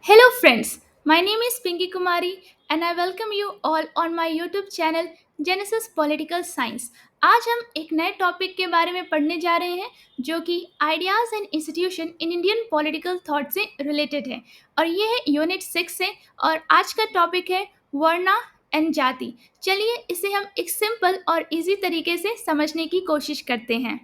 Hello, friends. My name is Pinky Kumari, and I welcome you all on my YouTube channel Genesis Political Science. आज हम एक नए topic के बारे में पढ़ने जा रहे हैं जो कि ideas and institution in Indian political thought से रिलेटेड है और ये है यूनिट 6 से। और आज का टॉपिक है वर्ना एंड जाति। चलिए इसे हम एक सिंपल और इजी तरीके से समझने की कोशिश करते हैं।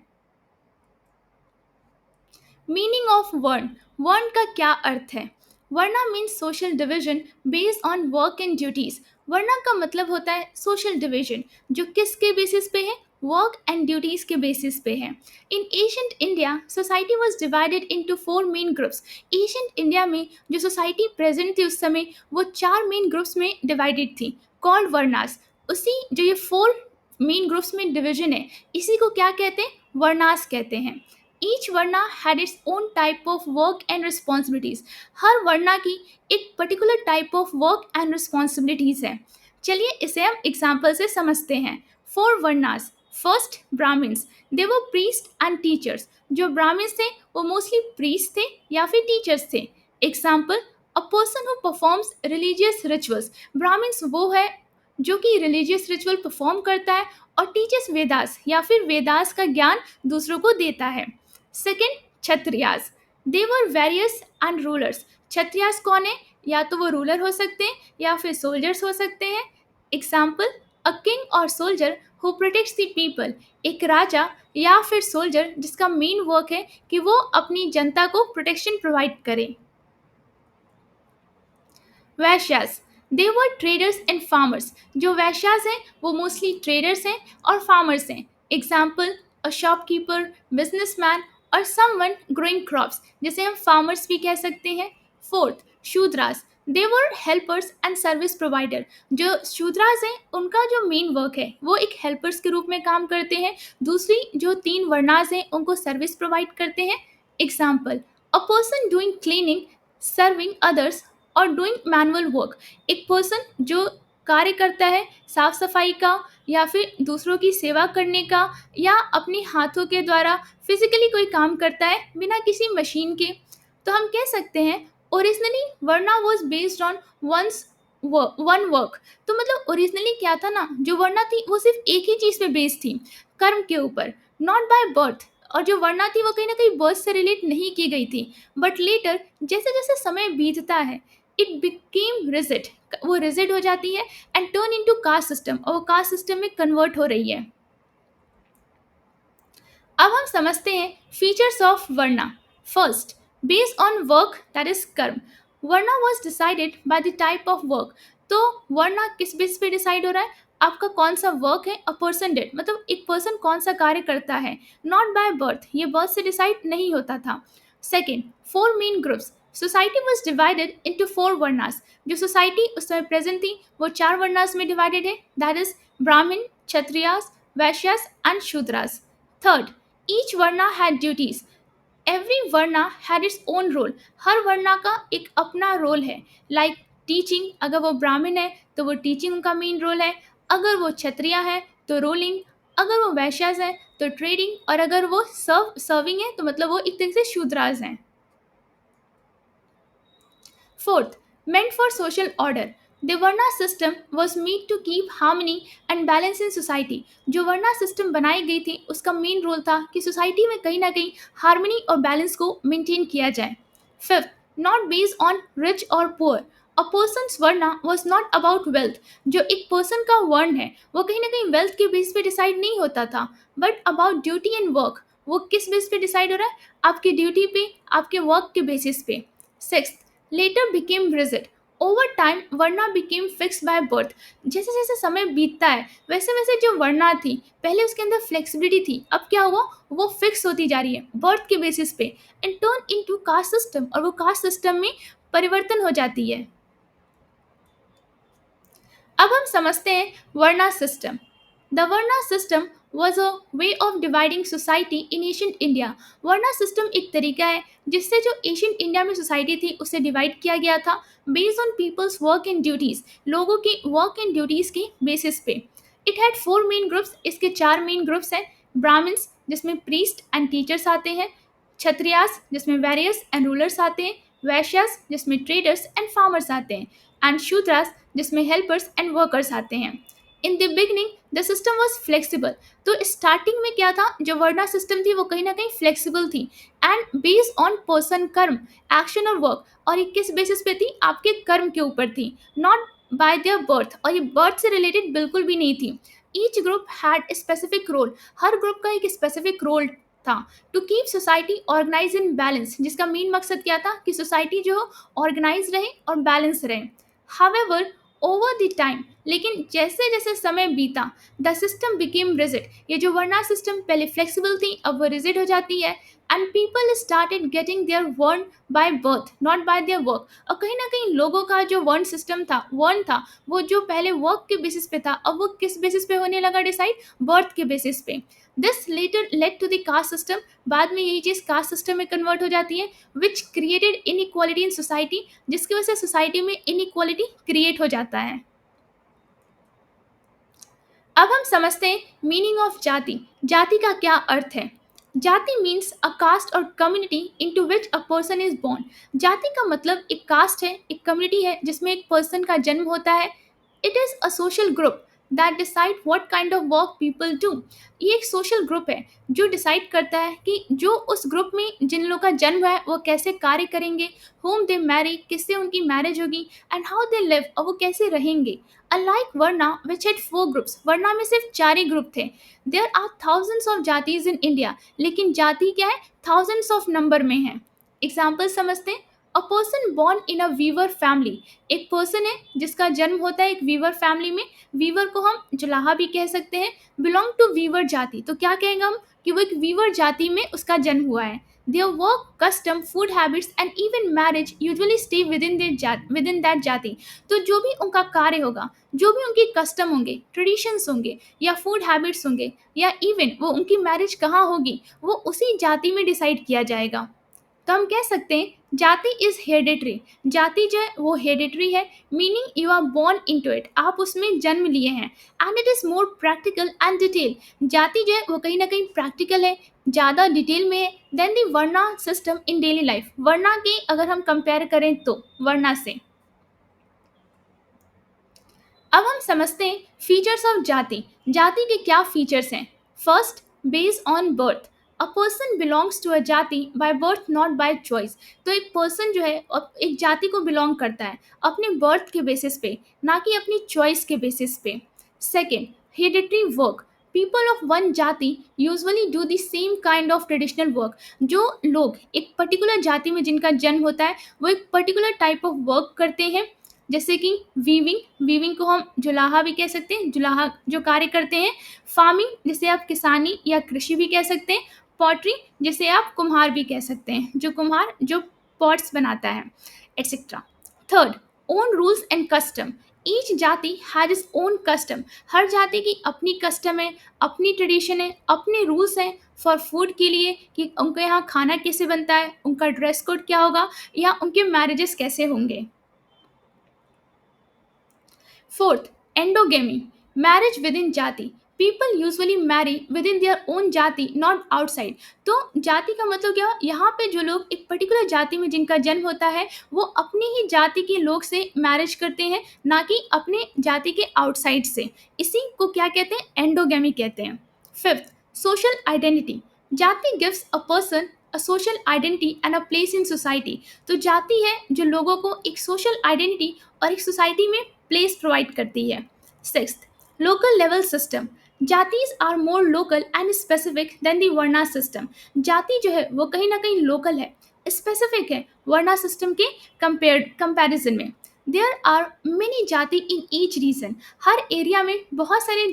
मीनिंग ऑफ वर्ण। वर्ण का क्या अर्थ है? Varna means social division based on work and duties. Varna का मतलब होता है सोशल डिवीजन जो किसके बेसिस पे है? वर्क एंड ड्यूटीज के बेसिस पे है। In ancient India society was divided into four main groups. Ancient India में जो सोसाइटी प्रेजेंट थी उस समय वो चार मेन ग्रुप्स में डिवाइडेड थी, कॉल्ड वर्नास। उसी जो ये फोर मेन ग्रुप्स में डिवीजन है इसी को क्या कहते हैं? वर्नास कहते हैं। Each varna had its own type of work and responsibilities. हर वर्ना की एक particular type of work and responsibilities है। चलिए इसे हम एग्जाम्पल से समझते हैं। Four varnas. First, Brahmins. They were priest and teachers. जो ब्राह्मण्स थे वो मोस्टली प्रीस्ट थे या फिर टीचर्स थे। Example, a person who performs religious rituals. Brahmins वो है जो कि रिलीजियस रिचुअल परफॉर्म करता है और टीचर्स वेदास या फिर वेदास का ज्ञान दूसरों को देता है। Second, Kshatriyas. They were various and rulers. Kshatriyas कौन है? या तो वो रूलर हो सकते हैं या फिर सोल्जर्स हो सकते हैं। एग्जाम्पल, अ किंग और soldier who protects the people. एक राजा या फिर सोल्जर जिसका मेन वर्क है कि वो अपनी जनता को प्रोटेक्शन प्रोवाइड करे। वैश्यास। दे वर ट्रेडर्स एंड फार्मर्स। जो वैश्यास हैं वो मोस्टली ट्रेडर्स हैं और फार्मर्स हैं। एग्जाम्पल, अ शॉपकीपर, बिजनेसमैन और समवन ग्रोइंग क्रॉप्स, जिसे हम फार्मर्स भी कह सकते हैं। Fourth, Shudras. They were helpers and service provider. जो शूद्रास हैं उनका जो मेन वर्क है वो एक हेल्पर्स के रूप में काम करते हैं। दूसरी जो तीन वर्णास हैं उनको सर्विस प्रोवाइड करते हैं। Example, a person doing cleaning, serving others और डूइंग मैनुअल वर्क। एक पर्सन जो कार्य करता है साफ सफाई का या फिर दूसरों की सेवा करने का या अपने हाथों के द्वारा फिजिकली कोई काम करता है बिना किसी मशीन के, तो हम कह सकते हैं originally varna was based on one's own work. तो मतलब ओरिजिनली क्या था ना, जो वर्ना थी वो सिर्फ एक ही चीज़ पे बेस्ड थी, कर्म के ऊपर, नॉट बाय बर्थ। और जो वर्ना थी वो कहीं ना कहीं बर्थ से रिलेट नहीं की गई थी। बट लेटर जैसे जैसे समय बीतता है इट बिकेम रिजिड, वो रिजिड हो जाती है and turn into cast system, और वो कास्ट सिस्टम में कन्वर्ट हो रही है। अब हम समझते हैं features of varna. First, based on work that is karma. Varna was decided by the type of work. तो वर्ना किस बेस पे डिसाइड हो रहा है? आपका कौन सा वर्क है, अ पर्सन डेड, मतलब एक पर्सन कौन सा कार्य करता है, नॉट बाय बर्थ। ये बर्थ से डिसाइड नहीं होता था। Second, four main groups. Society was divided into four varnas. जो सोसाइटी उस समय प्रेजेंट थी वो चार वर्नास में डिवाइडेड है, that is Brahmin, Kshatriyas, Vaishyas and Shudras. Third, each varna had duties. Every varna had its own role. हर वर्ना का एक अपना रोल है। लाइक टीचिंग, अगर वो ब्राह्मण है तो वो टीचिंग उनका मेन रोल है। अगर वो क्षत्रिय है तो रोलिंग। अगर वो वैश्यास है तो ट्रेडिंग। और अगर वो सर्विंग है तो मतलब वो एक तरह से शूद्रास हैं। Fourth, meant for social order. The Varna system was made to keep harmony and balance in society. जो वर्ना सिस्टम बनाई गई थी उसका मेन रोल था कि सोसाइटी में कहीं ना कहीं हार्मनी और बैलेंस को मेंटेन किया जाए। Fifth, not based on rich और poor. A person's varna was not about wealth. जो एक पर्सन का वर्ण है वो कहीं ना कहीं वेल्थ के बेस पे डिसाइड नहीं होता था, but about duty and work. वो किस बेस पे डिसाइड हो रहा है? आपकी ड्यूटी पे, आपके वर्क के बेसिस पे। Six, later became rigid. Over time, varna became fixed by birth. जैसे जैसे समय बीतता है वैसे वैसे जो वर्ना थी पहले उसके अंदर फ्लेक्सिबिलिटी थी, अब क्या हुआ, वो फिक्स होती जा रही है बर्थ के बेसिस पे and turn into cast system, और वो कास्ट सिस्टम में परिवर्तन हो जाती है। अब हम समझते हैं varna system. The varna system was a way of dividing society in ancient India. Varna system एक तरीका है जिससे जो एशियंट इंडिया में सोसाइटी थी उसे डिवाइड किया गया था based on people's work and duties, लोगों की वर्क एंड ड्यूटीज के बेसिस पे। It had four main groups. इसके चार मेन ग्रुप्स हैं। ब्राह्मण्स जिसमें प्रीस्ट एंड टीचर्स आते हैं, क्षत्रियास जिसमें वेरियस एंड रूलर्स आते हैं, वैश्यास जिसमें ट्रेडर्स एंड फार्मर्स आते हैं, एंड शूद्रास जिसमें हेल्पर्स एंड वर्कर्स आते हैं। In the beginning the system was flexible. तो स्टार्टिंग में क्या था, जो वर्णा सिस्टम थी वो कहीं ना कहीं फ्लेक्सिबल थी एंड बेस्ड ऑन पर्सन कर्म, एक्शन और वर्क। और ये किस बेसिस पे थी, आपके कर्म के ऊपर थी, नॉट बाय देयर बर्थ। और ये बर्थ से रिलेटेड बिल्कुल भी नहीं थी। Each group had specific role, हर ग्रुप का एक स्पेसिफिक रोल था to keep society organise in balance, जिसका मेन मकसद क्या था कि सोसाइटी जो ऑर्गेनाइज रहे और बैलेंस रहे। हावेवर ओवर द टाइम, लेकिन जैसे जैसे समय बीता, द सिस्टम बिकेम रिजिड। ये जो वर्णा सिस्टम पहले फ्लेक्सिबल थी अब वो रिजिड हो जाती है, and people started getting their varna by birth not by their work. और कहीं ना कहीं लोगों का जो वर्ण था, वो जो पहले वर्क के बेसिस पे था अब वो किस बेसिस पे होने लगा डिसाइड, बर्थ के बेसिस पे। This later led to the caste system, बाद में यही चीज कास्ट सिस्टम में कन्वर्ट हो जाती है, which created inequality in society, जिसकी वजह से सोसाइटी में इनइक्वालिटी क्रिएट हो जाता है। अब हम समझते हैं मीनिंग ऑफ जाति। जाति का क्या अर्थ है। जाति मीन्स अ कास्ट और community into which a person is born. जाति का मतलब एक कास्ट है, एक कम्युनिटी है जिसमें एक पर्सन का जन्म होता है। It is a social group that decide what kind of work people do. ये एक सोशल ग्रुप है जो डिसाइड करता है कि जो उस ग्रुप में जिन लोगों का जन्म है वो कैसे कार्य करेंगे, होम दे मैरी, किससे उनकी मैरिज होगी, एंड हाउ दे लिव, और वो कैसे रहेंगे। Unlike Varna, which had four groups, वर्णा में सिर्फ 4 ही ग्रुप थे। There are thousands of जातीज in India, लेकिन जाति क्या है, thousands of नंबर में है। एग्जाम्पल समझते हैं। A person born in a weaver family, एक पर्सन है जिसका जन्म होता है एक वीवर फैमिली में। वीवर को हम जुलाहा भी कह सकते हैं। बिलोंग टू वीवर जाति, तो क्या कहेंगे हम कि वो एक वीवर जाति में उसका जन्म हुआ है। Their work, custom, food habits and even marriage usually stay within that जाति। तो जो भी उनका कार्य होगा, जो भी उनके कस्टम होंगे, ट्रेडिशंस होंगे, या फूड हैबिट्स होंगे, या इवन वो उनकी मैरिज कहाँ होगी, वो उसी जाति में डिसाइड किया जाएगा। तो हम कह सकते हैं जाति इज हेरिडिटरी। जाति जो है वो हेरिडिटरी है, meaning you are born into it, आप उसमें जन्म लिए हैं। And it is more practical and detail. जाति जो है वो कहीं ना कहीं प्रैक्टिकल है, ज़्यादा डिटेल में है then the varna system in daily life. वर्णा के अगर हम कंपेयर करें तो वर्णा से। अब हम समझते हैं फीचर्स ऑफ जाति। जाति के क्या फीचर्स हैं। First, based on birth. A person belongs to a jati by birth not by choice. तो एक पर्सन जो है एक जाति को बिलोंग करता है अपने बर्थ के बेसिस पे, ना कि अपनी चॉइस के बेसिस पे। Second, hereditary work. People of one jati usually do the same kind of traditional work. जो लोग एक पर्टिकुलर जाति में जिनका जन्म होता है वो एक पर्टिकुलर टाइप ऑफ वर्क करते हैं, जैसे कि वीविंग, वीविंग को हम जुलाहा भी कह सकते हैं, जुलाहा जो कार्य करते हैं। फार्मिंग, जिसे आप किसानी या कृषि भी कह सकते हैं। पॉटरी, जिसे आप कुम्हार भी कह सकते हैं, जो कुम्हार जो पॉट्स बनाता है, etcetera. Third, own rules and custom. Each जाति हैज इज ओन कस्टम। हर जाति की अपनी कस्टम है, अपनी ट्रेडिशन है, अपने रूल्स हैं फॉर फूड के लिए कि उनके यहाँ खाना कैसे बनता है, उनका ड्रेस कोड क्या होगा, या उनके मैरिजेस कैसे होंगे। Fourth, endogamy, marriage within जाति। People usually marry within their own जाति, not outside। तो जाति का मतलब क्या, यहाँ पे जो लोग एक पर्टिकुलर जाति में जिनका जन्म होता है वो अपनी ही जाति के लोग से मैरिज करते हैं, ना कि अपने जाति के आउटसाइड से। इसी को क्या कहते हैं, एंडोगेमी कहते हैं। Fifth, social identity. Jati gives a person a social identity and a place in society. तो जाति है जो लोगों को एक सोशल आइडेंटिटी और एक सोसाइटी में प्लेस प्रोवाइड करती है। Sixth, local level system. Jatis are more local and specific than the varna system. जाति जो है वो कहीं ना कहीं लोकल है, स्पेसिफिक है वर्णा सिस्टम के कंपेरिजन में। There are many jati in each region. हर एरिया में बहुत सारे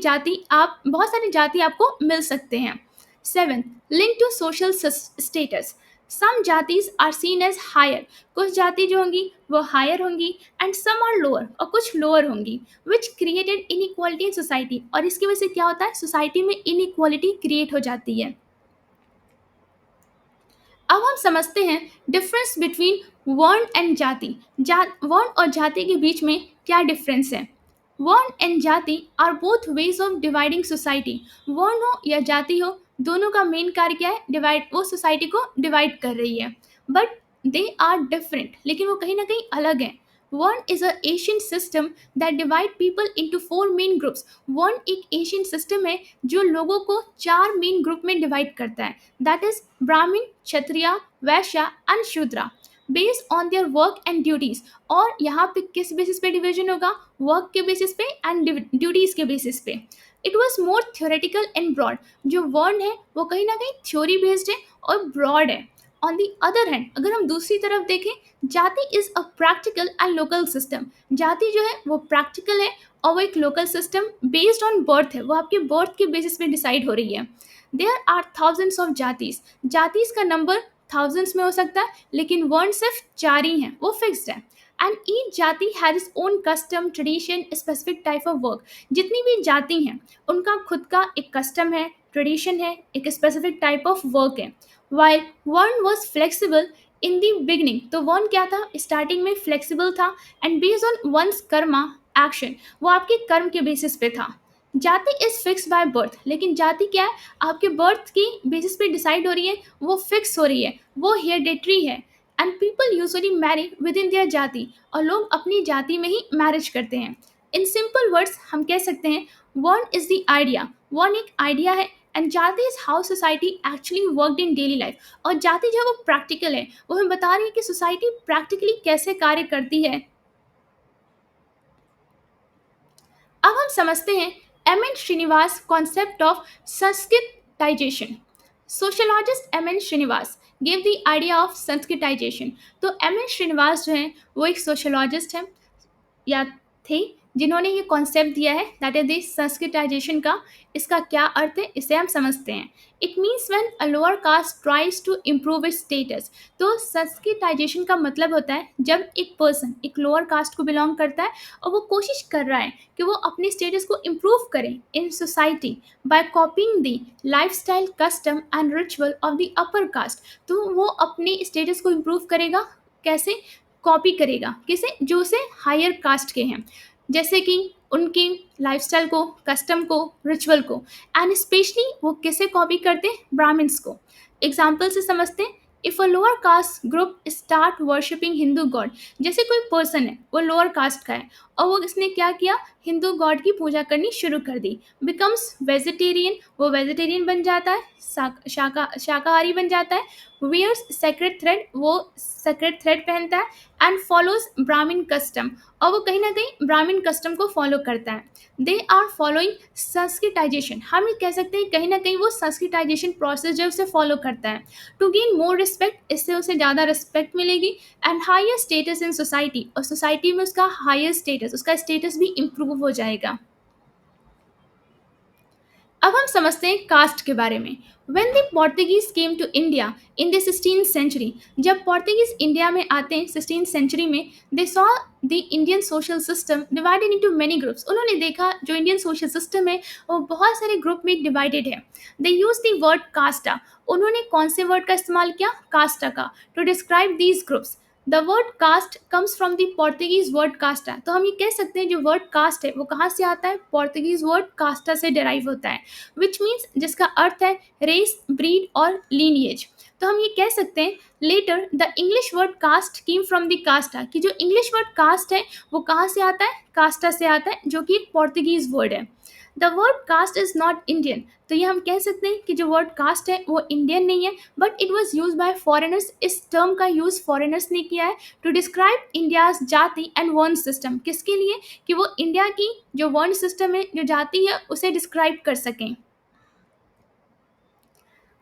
जाति आपको मिल सकते हैं। Seven, link to social status. Some jatis are seen as higher. कुछ जाति जो होंगी वो हायर होंगी, एंड सम आर लोअर, और कुछ लोअर होंगी, which created inequality in society. और इसकी वजह से क्या होता है, सोसाइटी में इनइक्वालिटी क्रिएट हो जाती है। अब हम समझते हैं डिफरेंस बिटवीन वर्ण एंड जाति। वर्ण और जाति के बीच में क्या डिफरेंस है। Varna and jati are both ways of dividing society. वर्ण हो या जाति हो, दोनों का मेन कार्य क्या है, डिवाइड, वो सोसाइटी को डिवाइड कर रही है। बट दे आर डिफरेंट, लेकिन वो कहीं ना कहीं अलग हैं। वर्ण is a Asian system that divide people into four main groups. वर्ण एक एशियन सिस्टम है जो लोगों को चार मेन ग्रुप में डिवाइड करता है, that is Brahmin, Kshatriya, Vaishya and Shudra, based on their work and duties. और यहाँ पे किस बेसिस पे डिवीजन होगा? वर्क के बेसिस पे एंड ड्यूटीज के बेसिस पे। It was more theoretical and broad. जो वर्ण है वो कहीं ना कहीं थ्योरी बेस्ड है और ब्रॉड है। ऑन दी अदर हैंड अगर हम दूसरी तरफ देखें, जाति is a practical and local system. जाति जो है वो प्रैक्टिकल है और वो एक local system based on birth है, वो आपके बर्थ के बेसिस पे डिसाइड हो रही है। देयर आर थाउजेंड्स ऑफ जातिस। जातिस का नंबर थाउजेंड्स में हो सकता है, लेकिन वर्ण सिर्फ चार ही हैं, वो फिक्स्ड है। एंड ईच जाति has its own custom, tradition, specific type of work. जितनी भी जाति हैं उनका खुद का एक कस्टम है, ट्रेडिशन है, एक स्पेसिफिक टाइप ऑफ वर्क है। While varna was flexible in the beginning, तो वर्ण क्या था? स्टार्टिंग में फ्लेक्सिबल था and based on one's karma action, वो आपके कर्म के बेसिस पे था। जाति इज फिक्स बाय बर्थ, लेकिन जाति क्या है? आपके बर्थ की बेसिस पे डिसाइड हो रही है, वो फिक्स हो रही है, वो हेरिडेटरी है। And people usually marry within their jati, और लोग अपनी जाति में ही मैरिज करते हैं। इन सिंपल वर्ड्स हम कह सकते हैं वर्ण इज द आइडिया, वर्ण एक आइडिया है एंड जाति is how society actually worked in daily life. और जाति जो है वो प्रैक्टिकल है, वो हमें बता रही है कि सोसाइटी प्रैक्टिकली कैसे कार्य करती है। अब हम समझते हैं M N Srinivas concept of Sanskritisation. Sociologist M N Srinivas gave the idea of Sanskritisation. तो एम एन श्रीनिवास जो हैं वो एक सोशोलॉजिस्ट हैं या थे, जिन्होंने ये कॉन्सेप्ट दिया है दैट इज द संस्कृताइजेशन का। इसका क्या अर्थ है इसे हम समझते हैं। It means when a lower caste tries to improve its status. तो संस्कृताइजेशन का मतलब होता है जब एक पर्सन एक लोअर कास्ट को बिलोंग करता है और वो कोशिश कर रहा है कि वो अपने स्टेटस को इम्प्रूव करे in society bye copying the life style, custom and ritual of the upper caste. तो वो अपने स्टेटस को इम्प्रूव करेगा कैसे? कॉपी करेगा किसे? जो उसे हायर कास्ट के हैं, जैसे कि उनकी लाइफस्टाइल को, कस्टम को, रिचुअल को। एंड स्पेशली वो किसे कॉपी करते हैं? ब्राह्मण्स को। एग्जाम्पल से समझते हैं। If a lower caste group start worshipping Hindu God, जैसे कोई पर्सन है वो लोअर कास्ट का है और वो इसने क्या किया? हिंदू गॉड की पूजा करनी शुरू कर दी। बिकम्स वेजिटेरियन, वो वेजिटेरियन बन जाता है, शाकाहारी बन जाता है। वियर्स सेक्रेट थ्रेड, वो सेक्रेट थ्रेड पहनता है। एंड फॉलोज ब्राह्मण कस्टम, और वो कहीं ना कहीं ब्राह्मण कस्टम को फॉलो करता है। They are following Sanskritisation. हम ये कह सकते हैं कहीं ना कहीं वो संस्कृताइजेशन प्रोसेस जो है उसे फॉलो करता है। टू गेन मोर रिस्पेक्ट, इससे उसे ज़्यादा रिस्पेक्ट मिलेगी and higher status in society, और सोसाइटी में उसका हायर स्टेटस, उसका स्टेटस भी इम्प्रूव हो जाएगा। अब हम समझते हैं कास्ट के बारे में। When the Portuguese came to India in the 16th century, जब पोर्तुगीज इंडिया में आते हैं 16th सेंचुरी में, they saw the Indian social system divided into many groups। उन्होंने देखा जो इंडियन सोशल सिस्टम है वो बहुत सारे ग्रुप में डिवाइडेड है। They used the word casta। उन्होंने कौन से वर्ड का इस्तेमाल किया? कास्टा का, to describe these groups। The word caste comes from the Portuguese word casta. तो हम ये कह सकते हैं जो वर्ड कास्ट है वो कहाँ से आता है? पोर्तुगीज वर्ड कास्टा से डिराइव होता है, विच मीन्स जिसका अर्थ है रेस, ब्रीड और लीनिएज। तो हम ये कह सकते हैं later the English word caste came from the casta, कि जो इंग्लिश वर्ड कास्ट है वो कहाँ से आता है? कास्टा से आता है, जो कि एक पोर्तुगीज वर्ड है। The word caste is not Indian. तो ये हम कह सकते हैं कि जो वर्ड कास्ट है वो इंडियन नहीं है, but it was use by foreigners. इस टर्म का यूज फॉरेनर्स ने किया है टू डिस्क्राइब इंडियाज जाति एंड वर्ण सिस्टम। किसके लिए? कि वो इंडिया की जो वर्ण सिस्टम है, जो जाति है, उसे डिस्क्राइब कर सकें।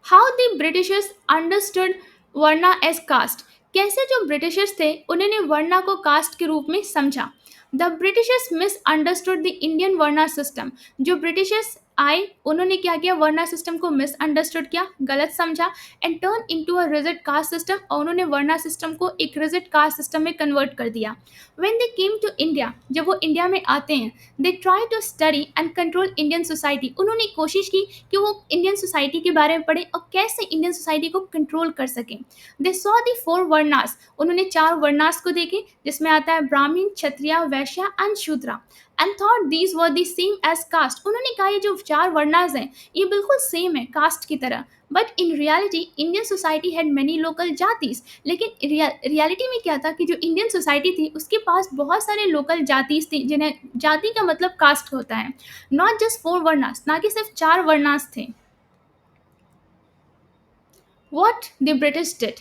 How the Britishers understood varna as caste. कैसे जो ब्रिटिशर्स थे उन्होंने वर्ना को कास्ट के रूप में समझा। The Britishers misunderstood the Indian varna system. जो ब्रिटिशर्स आए उन्होंने क्या किया? वर्ना सिस्टम को मिस अंडरस्टूड किया, गलत समझा and turn into a rigid caste system, और उन्होंने वर्ना सिस्टम को एक रिजिड कास्ट सिस्टम में कन्वर्ट कर दिया। When they came to India, जब वो इंडिया में आते हैं, they try to study and control Indian society. उन्होंने कोशिश की कि वो इंडियन सोसाइटी के बारे में पढ़े और कैसे इंडियन सोसाइटी को कंट्रोल कर सकें। They saw the four varnas. उन्होंने चार वर्नास को देखे, जिसमें आता है Brahmin, Kshatriya, Vaishya and Shudra. And thought these were the same as caste. उन्होंने कहा ये जो चार वर्णास हैं ये बिल्कुल सेम है कास्ट की तरह। But in reality Indian society had many local jatis. लेकिन रियलिटी में क्या था कि जो इंडियन सोसाइटी थी उसके पास बहुत सारे लोकल जातीज थी, जिन्हें जाति का मतलब कास्ट होता है, नॉट जस्ट फोर वर्णास, ना कि सिर्फ चार वर्णास थे। What the British did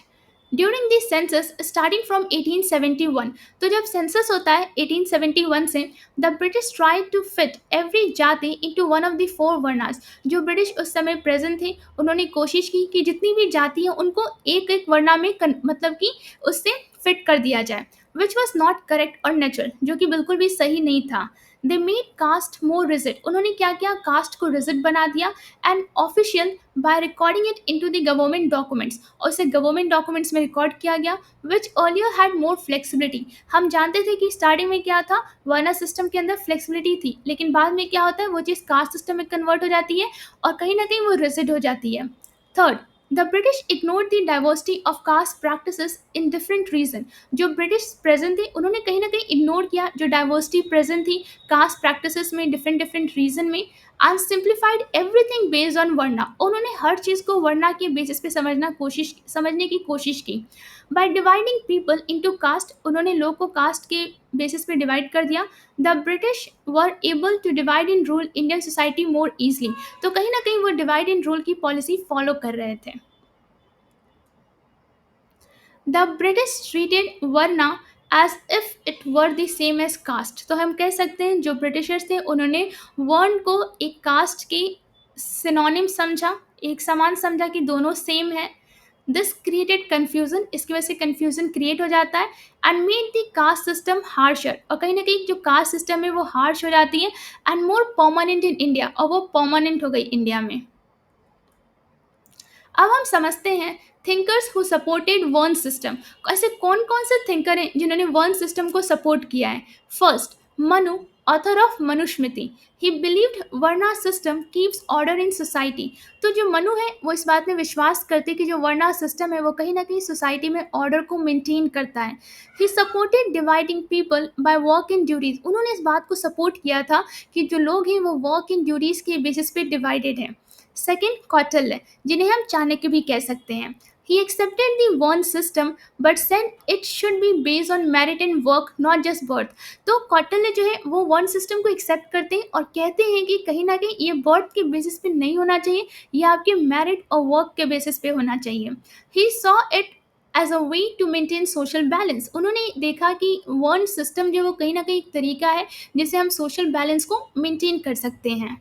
during the census starting from 1871। तो जब सेंसस होता है 1871 से, the British tried to fit every jati into one of the four varnas. जो ब्रिटिश उस समय प्रेजेंट थे उन्होंने कोशिश की कि जितनी भी जाति हैं उनको एक एक वर्णा में मतलब कि उससे फिट कर दिया जाए, विच वॉज नॉट करेक्ट और नेचुरल, जो कि बिल्कुल भी सही नहीं था। They made caste more rigid. उन्होंने क्या किया, कास्ट को रिजिड बना दिया and official by recording it into the government documents, और इसे गवर्नमेंट डॉक्यूमेंट्स में रिकॉर्ड किया गया, which earlier had more flexibility. हम जानते थे कि स्टार्टिंग में क्या था, वर्ना सिस्टम के अंदर फ्लेक्सिबिलिटी थी, लेकिन बाद में क्या होता है वो चीज़ कास्ट सिस्टम में कन्वर्ट हो जाती है और कहीं ना कहीं वो रिजिड हो जाती है। Third, the British ignored the diversity of caste practices in different region. जो ब्रिटिश प्रेजेंट थे उन्होंने कहीं ना कहीं इग्नोर किया जो डाइवर्सिटी प्रेजेंट थी कास्ट प्रैक्टिसेस में डिफरेंट डिफरेंट रीजन में, and simplified everything based on varna. उन्होंने हर चीज़ को वर्ना के बेसिस पे समझने की कोशिश की। By dividing people into caste, उन्होंने लोग को कास्ट के बेसिस पे डिवाइड कर दिया। The British were able to divide and rule Indian society more easily. तो कहीं ना कहीं वो डिवाइड इन रूल की पॉलिसी फॉलो कर रहे थे। The British treated varna as if it were the same as caste. तो हम कह सकते हैं जो ब्रिटिशर्स थे उन्होंने वर्ण को एक कास्ट के सिनोनिम समझा, एक समान समझा कि दोनों सेम है। दिस क्रिएटेड कन्फ्यूजन, इसकी वजह से कन्फ्यूजन क्रिएट हो जाता है, and made the caste system harsher. और कहीं ना कहीं जो कास्ट सिस्टम है वो हार्श हो जाती है and more permanent in India, और वो परमानेंट हो गई इंडिया में। अब हम समझते हैं थिंकर्स हु सपोर्टेड वर्ण सिस्टम। ऐसे कौन कौन से थिंकर हैं जिन्होंने वर्ण सिस्टम को सपोर्ट किया है। First, Manu, author of Manusmriti. He believed varna system keeps order in society. तो जो मनु है वो इस बात में विश्वास करते कि जो वर्णा सिस्टम है वो कहीं ना कहीं सोसाइटी में ऑर्डर को मेंटेन करता है। He supported dividing people by work in duties. उन्होंने इस बात को सपोर्ट किया था कि जो लोग हैं वो वर्क इन ड्यूटीज के बेसिस पे डिवाइडेड हैं। सेकेंड, कौटिल्य, जिन्हें हम चाणक्य भी कह सकते हैं। He accepted the one system but said it should be based on merit and work, not just birth। तो कौटिल्य जो है वो वन सिस्टम को एक्सेप्ट करते हैं और कहते हैं कि कहीं ना कहीं ये बर्थ के बेसिस पे नहीं होना चाहिए, ये आपके मेरिट और वर्क के बेसिस पे होना चाहिए। He saw it as a way to maintain social balance. उन्होंने देखा कि वन सिस्टम जो है वो कहीं ना कहीं एक तरीका है जिससे हम सोशल बैलेंस को मेंटेन कर सकते हैं।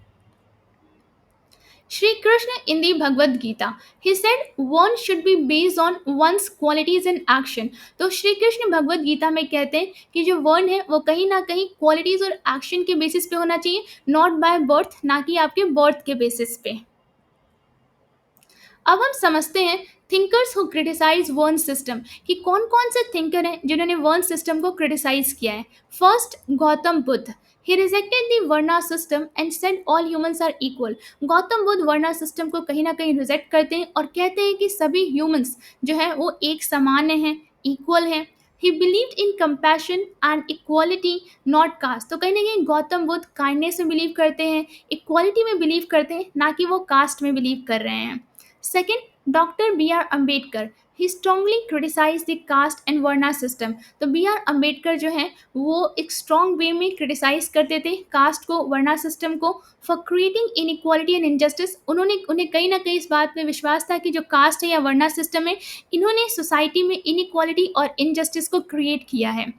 Shri Krishna in the Bhagavad Gita, he said one should be based on one's qualities and action। तो श्री कृष्ण भगवद गीता में कहते हैं कि जो वन है वो कहीं ना कहीं क्वालिटीज और एक्शन के बेसिस पे होना चाहिए, नॉट बाय बर्थ, ना कि आपके बर्थ के बेसिस पे। अब हम समझते हैं थिंकर्स हु क्रिटिसाइज वर्न सिस्टम, कि कौन कौन से थिंकर हैं जिन्होंने वर्न सिस्टम को क्रिटिसाइज किया है। First, Gautam Buddha. He rejected the varna system and said all humans are equal. Gautam Buddha वर्ना सिस्टम को कहीं ना कहीं रिजेक्ट करते हैं और कहते हैं कि सभी ह्यूमंस जो है वो एक समान हैं, इक्वल हैं। He believed in compassion and equality, not caste. तो कहीं ना कहीं गौतम बुद्ध काइंडनेस में बिलीव करते हैं, इक्वालिटी में बिलीव करते हैं, ना कि वो कास्ट में बिलीव कर रहे हैं। Second, doctor B R Ambedkar. He strongly criticise the caste and varna system. तो बी आर अम्बेडकर जो है वो एक स्ट्रॉन्ग वे में क्रिटिसाइज करते थे कास्ट को, वर्ना सिस्टम को, for creating inequality and injustice. उन्हें कहीं ना कहीं इस बात में विश्वास था कि जो कास्ट है या वर्ना सिस्टम है इन्होंने सोसाइटी में इनइक्वालिटी और इनजस्टिस को क्रिएट किया है।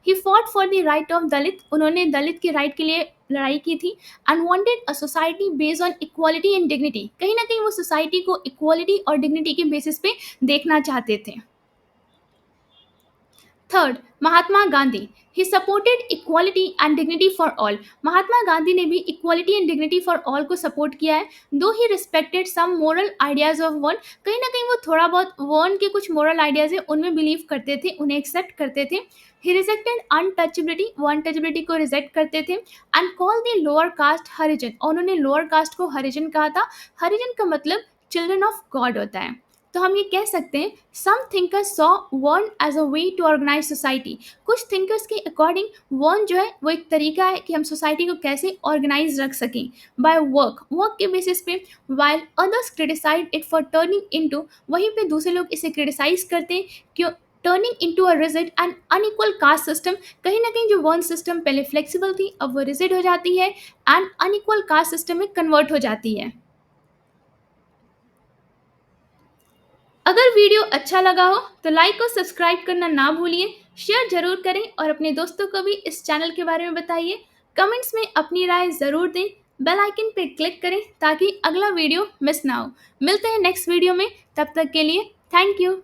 He fought for the right of Dalit. उन्होंने दलित के राइट के लिए लड़ाई की थी and wanted a society based on equality and dignity. कहीं ना कहीं वो सोसाइटी को इक्वालिटी और डिग्निटी के बेसिस पे देखना चाहते थे। Third, Mahatma Gandhi. He supported equality and dignity for all. Mahatma Gandhi ने भी equality and dignity for all को सपोर्ट किया है। Though he respected some moral ideas of one. कहीं ना कहीं वो थोड़ा बहुत वन के कुछ मोरल आइडियाज है उनमें बिलीव करते थे, उन्हें एक्सेप्ट करते थे। ही रिजेक्टेड अनटचेबिलिटी, वो अनटचेबिलिटी को रिजेक्ट करते थे and call the lower caste Harijan. और उन्होंने लोअर कास्ट को हरिजन कहा था। हरिजन का मतलब चिल्ड्रन ऑफ गॉड होता है। तो हम ये कह सकते हैं some thinkers saw varna as a way to organise society. कुछ थिंकर्स के अकॉर्डिंग वॉर्न जो है वो एक तरीका है कि हम सोसाइटी को कैसे ऑर्गेनाइज रख सकें बाय वर्क के बेसिस पे, while others criticised it for turning into, वहीं पे दूसरे लोग इसे क्रिटिसाइज करते हैं कि turning into a rigid and unequal caste system. कहीं ना कहीं जो वन सिस्टम पहले फ्लेक्सिबल थी अब वो रिजिड हो जाती है एंड अनइक्वल कास्ट सिस्टम में कन्वर्ट हो जाती है। अगर वीडियो अच्छा लगा हो तो लाइक और सब्सक्राइब करना ना भूलिए, शेयर जरूर करें और अपने दोस्तों को भी इस चैनल के बारे में बताइए। कमेंट्स में अपनी राय ज़रूर दें, बेल आइकन पर क्लिक करें ताकि अगला वीडियो मिस ना हो। मिलते हैं नेक्स्ट वीडियो में, तब तक के लिए थैंक यू।